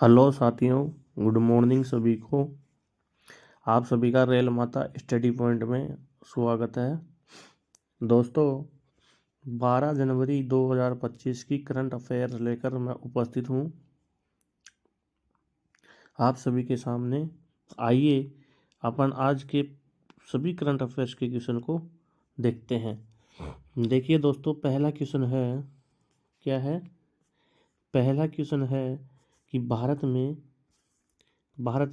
Hello साथियों, good morning सभी को। आप सभी का रेल माता स्टडी पॉइंट में स्वागत है। दोस्तों, 12 जनवरी 2025 की करंट अफेयर्स लेकर मैं उपस्थित हूँ आप सभी के सामने। आइए अपन आज के सभी करंट अफेयर्स के क्वेश्चन को देखते हैं। देखिए दोस्तों, पहला क्वेश्चन है, क्या है? पहला क्वेश्चन है कि भारत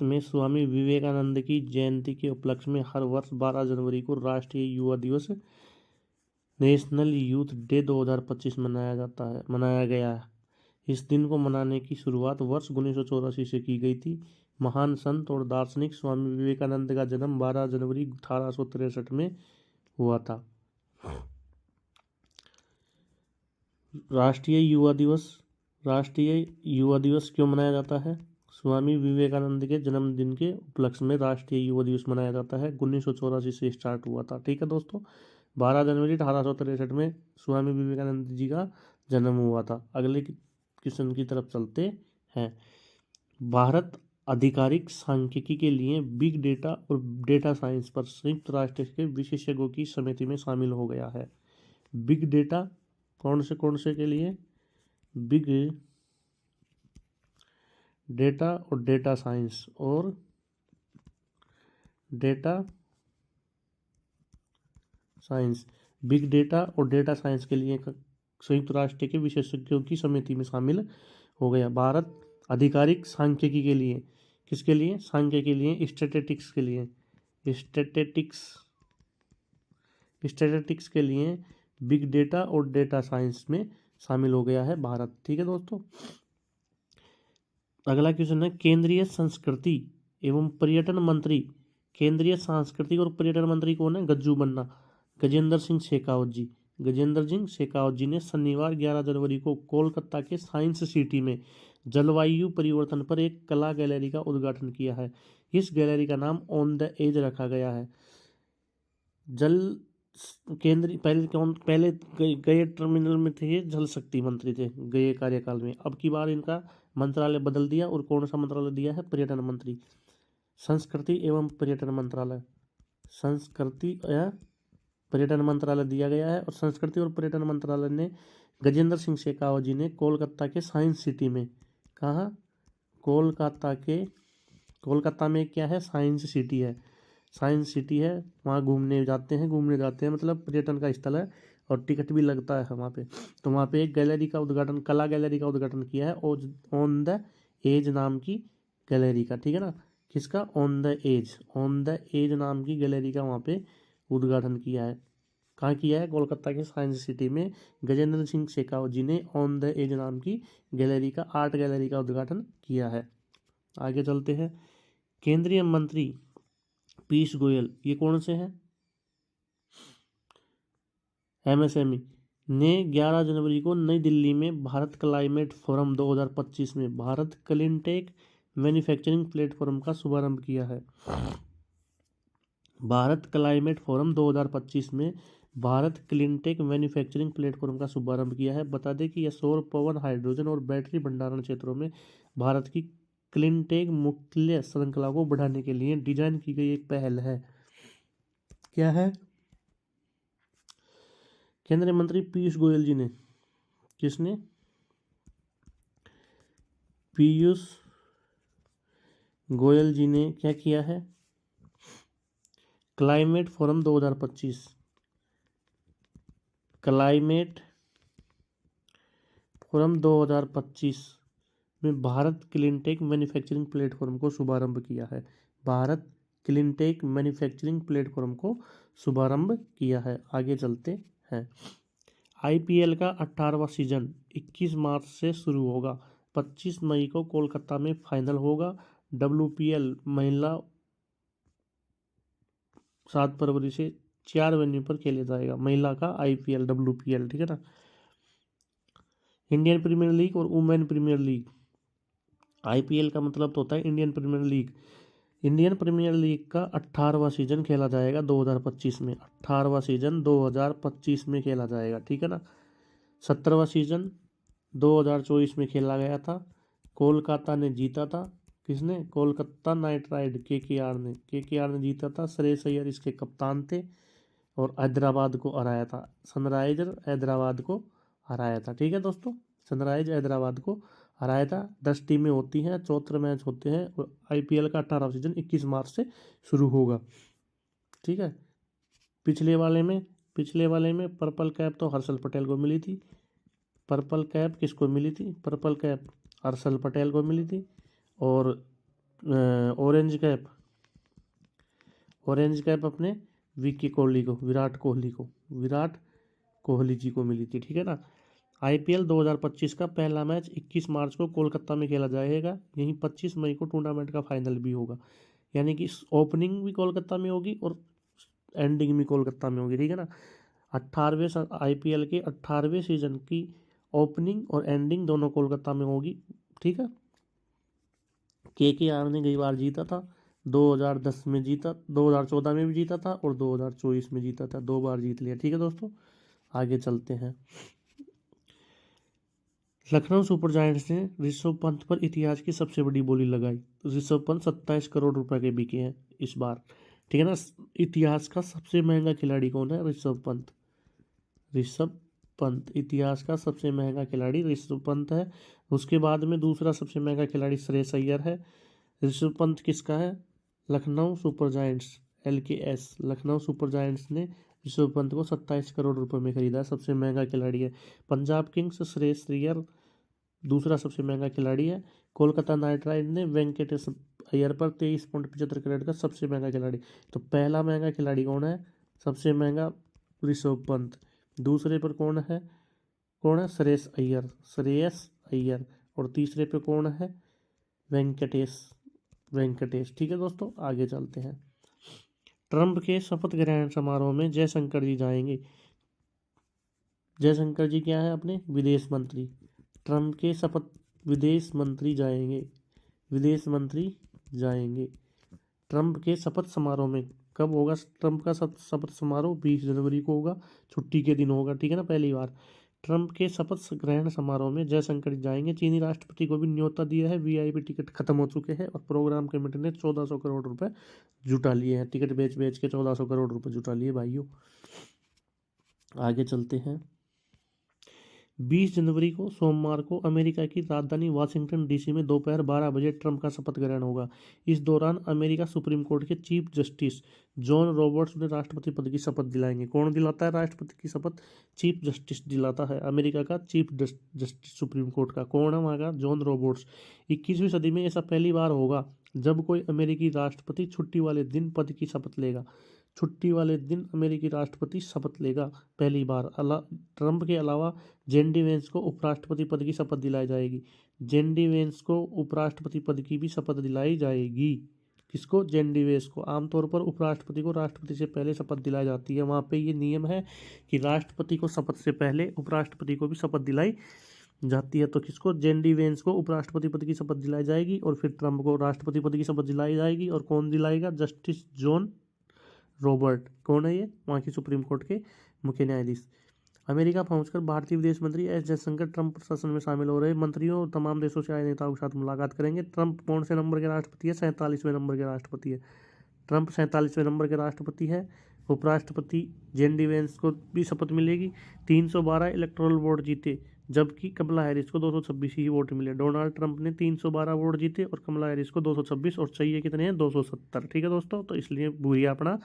में स्वामी विवेकानंद की जयंती के उपलक्ष्य में हर वर्ष 12 जनवरी को राष्ट्रीय युवा दिवस नेशनल यूथ डे 2025 मनाया गया है। इस दिन को मनाने की शुरुआत वर्ष 1984 से की गई थी। महान संत और दार्शनिक स्वामी विवेकानंद का जन्म 12 जनवरी 1863 में हुआ था। राष्ट्रीय युवा दिवस क्यों मनाया जाता है? स्वामी विवेकानंद के जन्मदिन के उपलक्ष्य में राष्ट्रीय युवा दिवस मनाया जाता है। 1984 से स्टार्ट हुआ था। ठीक है दोस्तों, 12 जनवरी 1863 में स्वामी विवेकानंद जी का जन्म हुआ था। अगले क्वेश्चन की तरफ चलते हैं। भारत आधिकारिक सांख्यिकी के लिए बिग डेटा और डेटा साइंस पर संयुक्त राष्ट्र के विशेषज्ञों की समिति में शामिल हो गया है। बिग डेटा कौन से के लिए? बिग डेटा और डेटा साइंस और डेटा साइंस, बिग डेटा और डेटा साइंस के लिए संयुक्त राष्ट्र के विशेषज्ञों की समिति में शामिल हो गया। भारत आधिकारिक सांख्यिकी के लिए, किसके लिए? सांख्यिकी के लिए, स्टैटिस्टिक्स के लिए, स्टैटिस्टिक्स के लिए बिग डेटा और डेटा साइंस में शामिल हो गया है भारत। ठीक है दोस्तों, अगला क्वेश्चन है, केंद्रीय संस्कृति एवं पर्यटन मंत्री। केंद्रीय सांस्कृतिक और पर्यटन मंत्री कौन है? गज्जू बन्ना, गजेंद्र सिंह शेखावत जी ने शनिवार 11 जनवरी को कोलकाता के साइंस सिटी में जलवायु परिवर्तन पर एक कला गैलरी का उद्घाटन किया है। इस गैलरी का नाम ऑन द एज रखा गया है। पहले गए टर्मिनल में थे ये जल शक्ति मंत्री थे गए कार्यकाल में। अब की बार इनका मंत्रालय बदल दिया और कौन सा मंत्रालय दिया है? पर्यटन मंत्री, संस्कृति एवं पर्यटन मंत्रालय, संस्कृति या पर्यटन मंत्रालय दिया गया है। और संस्कृति और पर्यटन मंत्रालय ने गजेंद्र सिंह शेखावत जी ने कोलकाता के साइंस सिटी में, कहा? कोलकाता में क्या है? साइंस सिटी है। साइंस सिटी है, वहाँ घूमने जाते हैं मतलब पर्यटन का स्थल है और टिकट भी लगता है वहाँ पे। तो वहाँ पे एक गैलरी का उद्घाटन, कला गैलरी का उद्घाटन किया है ऑन द एज नाम की गैलरी का। ठीक है ना, किसका? ऑन द एज नाम की गैलरी का वहाँ पे उद्घाटन किया है। कहाँ किया है? कोलकाता के साइंस सिटी में गजेंद्र सिंह शेखावत जी ने ऑन द एज नाम की गैलरी का, आर्ट गैलरी का उद्घाटन किया है। आगे चलते हैं। केंद्रीय मंत्री पीयूष गोयल, ये कौन से हैं? एमएसएमई ने 11 जनवरी को नई दिल्ली में भारत क्लाइमेट फोरम 2025 में भारत क्लीनटेक मैन्युफैक्चरिंग प्लेटफॉर्म का शुभारंभ किया है। भारत क्लाइमेट फोरम 2025 में भारत क्लीनटेक मैन्युफैक्चरिंग प्लेटफॉर्म का शुभारंभ किया है। बता दें कि यह सौर, पवन, हाइड्रोजन और बैटरी भंडारण क्षेत्रों में भारत की क्लीनटेक मूल्य श्रृंखला को बढ़ाने के लिए डिजाइन की गई एक पहल है। क्या है? केंद्रीय मंत्री पीयूष गोयल जी ने, किसने? पीयूष गोयल जी ने क्या किया है? क्लाइमेट फोरम 2025, क्लाइमेट फोरम 2025 में भारत क्लीनटेक मैन्युफैक्चरिंग प्लेटफॉर्म को शुभारंभ किया है। भारत क्लीनटेक मैन्युफैक्चरिंग प्लेटफॉर्म को शुभारंभ किया है। आगे चलते हैं। आईपीएल का 18वां सीजन 21 मार्च से शुरू होगा। 25 मई को कोलकाता में फाइनल होगा। डब्ल्यूपीएल महिला 7 फरवरी से 4 वेन्यू पर खेला जाएगा। महिला का आईपीएल, डब्ल्यूपीएल, ठीक है ना। इंडियन प्रीमियर लीग और वुमेन प्रीमियर लीग। आईपीएल का मतलब तो होता है Indian Premier League. Indian Premier League का 18वां सीजन खेला जाएगा 2025 में। 18वां सीजन 2025 में खेला जाएगा, ठीक है ना। 17वां सीजन 2024 में खेला गया था। कोलकाता ने जीता था। किसने? कोलकाता नाइट राइड केकेआर ने जीता था। श्रेयस अय्यर इसके कप्तान थे और हैदराबाद को हराया था। सनराइजर हैदराबाद को हराया था। ठीक है दोस्तों, सनराइज हैदराबाद को हराया था। 10 टीमें होती हैं, 74 मैच होते हैं और आईपीएल का 18वां सीजन 21 मार्च से शुरू होगा। ठीक है, पिछले वाले में पर्पल कैप तो हर्षल पटेल को मिली थी। पर्पल कैप किसको मिली थी? पर्पल कैप हर्षल पटेल को मिली थी। और ऑरेंज कैप अपने विराट कोहली जी को मिली थी। ठीक है ना। आईपीएल 2025 का पहला मैच 21 मार्च को कोलकाता में खेला जाएगा। यहीं 25 मई को टूर्नामेंट का फाइनल भी होगा, यानी कि ओपनिंग भी कोलकाता में होगी और एंडिंग भी कोलकाता में होगी। ठीक है ना। 18वें आईपीएल के 18वें सीजन की ओपनिंग और एंडिंग दोनों कोलकाता में होगी। ठीक है। केकेआर ने कई बार जीता था, 2010 में जीता, 2014 में भी जीता था और 2024 में जीता था। 2 बार जीत लिया। ठीक है दोस्तों, आगे चलते हैं। लखनऊ सुपर जायंट्स ने ऋषभ पंत पर इतिहास की सबसे बड़ी बोली लगाई। ऋषभ पंत 27 करोड़ रुपए के बिके हैं इस बार। ठीक है ना। इतिहास का सबसे महंगा खिलाड़ी कौन है? ऋषभ पंत इतिहास का सबसे महंगा खिलाड़ी ऋषभ पंत है। उसके बाद में दूसरा सबसे महंगा खिलाड़ी श्रेयस अय्यर है। ऋषभ पंत किसका है? Lucknow super giants LKS Lucknow super giants ने ऋषभ पंत को 27 करोड़ रुपए में खरीदा, सबसे महंगा खिलाड़ी है। पंजाब किंग्स श्रेयस अय्यर दूसरा सबसे महंगा खिलाड़ी है। कोलकाता नाइट राइड ने वेंकटेश अय्यर पर 23.75 करोड़ का सबसे महंगा खिलाड़ी। तो पहला महंगा खिलाड़ी कौन है? सबसे महंगा ऋषभ पंत। दूसरे पर कौन है? श्रेयस अय्यर। और तीसरे पे कौन है? वेंकटेश। ठीक है दोस्तों, आगे चलते हैं। ट्रंप के शपथ ग्रहण समारोह में जयशंकर जी जाएंगे। जयशंकर जी क्या है? अपने विदेश मंत्री। ट्रंप के विदेश मंत्री जाएंगे। ट्रंप के शपथ समारोह में कब होगा? ट्रंप का शपथ समारोह 20 जनवरी को होगा, छुट्टी के दिन होगा। ठीक है ना। पहली बार ट्रंप के शपथ ग्रहण समारोह में जयशंकर जाएंगे। चीनी राष्ट्रपति को भी न्योता दिया है। वीआईपी टिकट खत्म हो चुके हैं और प्रोग्राम कमेटी ने 1400 करोड़ रुपए जुटा लिए हैं। टिकट बेच के 1400 करोड़ रुपए जुटा लिए भाइयों। आगे चलते हैं। 20 जनवरी को सोमवार को अमेरिका की राजधानी वाशिंगटन डीसी में दोपहर 12 बजे ट्रंप का शपथ ग्रहण होगा। इस दौरान अमेरिका सुप्रीम कोर्ट के चीफ जस्टिस जॉन रॉबर्ट्स उन्हें राष्ट्रपति पद की शपथ दिलाएंगे। कौन दिलाता है राष्ट्रपति की शपथ? चीफ जस्टिस दिलाता है, अमेरिका का चीफ जस्टिस सुप्रीम कोर्ट का। कौन है वहाँ का? John Roberts. 21वीं सदी में ऐसा पहली बार होगा जब कोई अमेरिकी राष्ट्रपति छुट्टी वाले दिन पद की शपथ लेगा। छुट्टी वाले दिन अमेरिकी राष्ट्रपति शपथ लेगा पहली बार। ट्रंप के अलावा जेडी वेंस को उपराष्ट्रपति पद की शपथ दिलाई जाएगी। जेडी वेंस को उपराष्ट्रपति पद की भी शपथ दिलाई जाएगी। किसको? जेडी वेंस को। आमतौर पर उपराष्ट्रपति को राष्ट्रपति से पहले शपथ दिलाई जाती है। वहाँ पे ये नियम है कि राष्ट्रपति को शपथ से पहले उपराष्ट्रपति को भी शपथ दिलाई जाती है। तो किसको? जेडी वेंस को उपराष्ट्रपति पद की शपथ दिलाई जाएगी और फिर ट्रंप को राष्ट्रपति पद की शपथ दिलाई जाएगी। और कौन दिलाएगा? Justice John Robert. कौन है ये? वहाँ की सुप्रीम कोर्ट के मुख्य न्यायाधीश। अमेरिका पहुंचकर भारतीय विदेश मंत्री एस जयशंकर ट्रंप प्रशासन में शामिल हो रहे मंत्रियों और तमाम देशों से आए नेताओं के साथ मुलाकात करेंगे। ट्रंप कौन से नंबर के राष्ट्रपति है? 47वें नंबर के राष्ट्रपति है। ट्रंप 47वें नंबर के राष्ट्रपति है। उपराष्ट्रपति जेडी वेंस को भी शपथ मिलेगी। 312 इलेक्टोरल वोट जीते, जबकि कमला हैरिस को 226 ही वोट मिले। डोनाल्ड ट्रंप ने 312 वोट जीते और कमला हैरिस को 226, और चाहिए कितने हैं? 270। ठीक है दोस्तों, तो इसलिए भूरिया अपना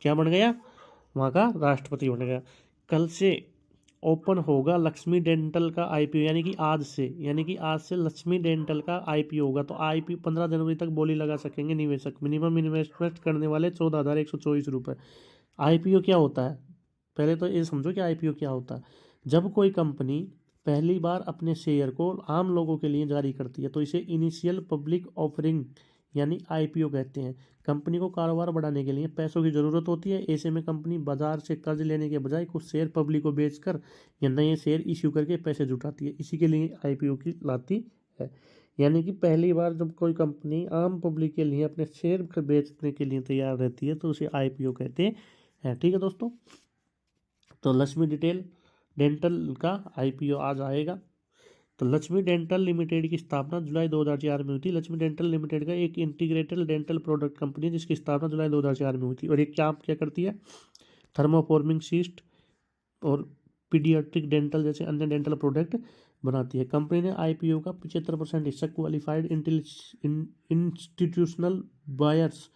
क्या बन गया? वहाँ का राष्ट्रपति बन गया। कल से ओपन होगा लक्ष्मी डेंटल का आईपीओ, यानी कि आज से लक्ष्मी डेंटल का आईपीओ होगा। तो आईपीओ 15 जनवरी तक बोली लगा सकेंगे निवेशक। मिनिमम इन्वेस्टमेंट करने वाले 14,124 रुपये। आईपीओ क्या होता है? पहले तो ये समझो कि आईपीओ क्या होता है। जब कोई कंपनी पहली बार अपने शेयर को आम लोगों के लिए जारी करती है तो इसे इनिशियल पब्लिक ऑफरिंग यानी आईपीओ कहते हैं। कंपनी को कारोबार बढ़ाने के लिए पैसों की ज़रूरत होती है। ऐसे में कंपनी बाजार से कर्ज लेने के बजाय कुछ शेयर पब्लिक को बेचकर या नए शेयर इश्यू करके पैसे जुटाती है। इसी के लिए आईपीओ की लाती है। यानी कि पहली बार जब कोई कंपनी आम पब्लिक के लिए अपने शेयर बेचने के लिए तैयार रहती है तो उसे आईपीओ कहते हैं। ठीक है दोस्तों, तो लक्ष्मी डेंटल का आईपीओ आज आएगा। तो लक्ष्मी डेंटल लिमिटेड की स्थापना जुलाई 2004 में हुई थी। लक्ष्मी डेंटल लिमिटेड का एक इंटीग्रेटेड डेंटल प्रोडक्ट कंपनी है जिसकी स्थापना जुलाई 2004 में हुई थी। और ये क्या करती है, थर्मोफॉर्मिंग सिस्ट और पीडियाट्रिक डेंटल जैसे अन्य डेंटल प्रोडक्ट बनाती है। कंपनी ने IPO का 75% हिस्सा क्वालिफाइड इंस्टीट्यूशनल बायर्स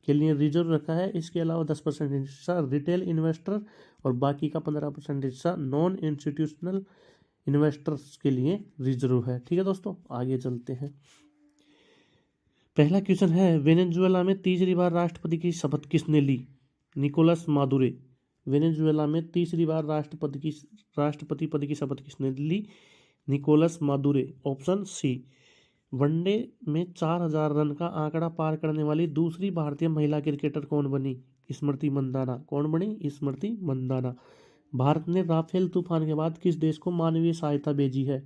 के लिए रिजर्व रखा है। इसके अलावा 10% हिस्सा रिटेल इन्वेस्टर और बाकी का 15% हिस्सा नॉन इंस्टीट्यूशनल इन्वेस्टर्स के लिए रिजर्व है। ठीक है दोस्तों, आगे चलते हैं। पहला क्वेश्चन है, वेनेजुएला में तीसरी बार राष्ट्रपति की शपथ किसने ली? Nicolas Maduro. वेनेजुएला में तीसरी बार राष्ट्रपति पद की शपथ किसने ली? Nicolas Maduro. Option C. One day में 4000 रन का आंकड़ा पार करने वाली दूसरी भारतीय महिला क्रिकेटर कौन बनी? स्मृति मंदाना। कौन बनी? स्मृति मंदाना। भारत ने राफेल तूफान के बाद किस देश को मानवीय सहायता भेजी है?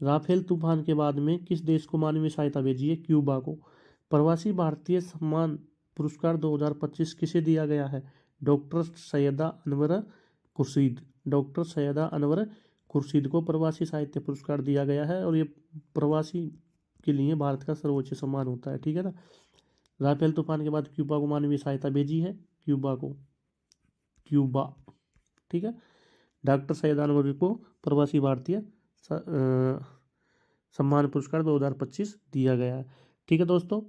राफेल तूफान के बाद में किस देश को मानवीय सहायता भेजी है? क्यूबा को। प्रवासी भारतीय सम्मान पुरस्कार 2025 किसे दिया गया है? डॉक्टर सैयदा अनवर खुर्शीद। डॉक्टर सैयदा अनवर खुर्शीद को प्रवासी साहित्य पुरस्कार दिया गया है और ये प्रवासी के लिए भारत का सर्वोच्च सम्मान होता है। ठीक है ना। राफेल तूफान के बाद क्यूबा को मानवीय सहायता भेजी है, क्यूबा। ठीक है। डॉक्टर सैयदा अनवर को प्रवासी भारतीय सम्मान पुरस्कार 2025 दिया गया है। ठीक है दोस्तों।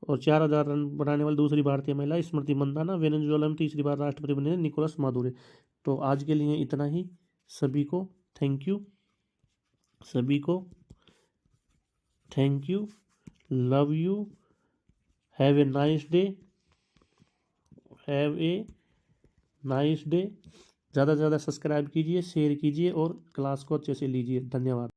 और 4000 रन बनाने वाली दूसरी भारतीय महिला स्मृति मंदाना। वेनेजुएला में तीसरी बार राष्ट्रपति बने निकोलस मादुरो। तो आज के लिए इतना ही। सभी को thank you, love you, have a nice day. ज़्यादा से ज़्यादा सब्सक्राइब कीजिए, शेयर कीजिए और क्लास को अच्छे से लीजिए। धन्यवाद।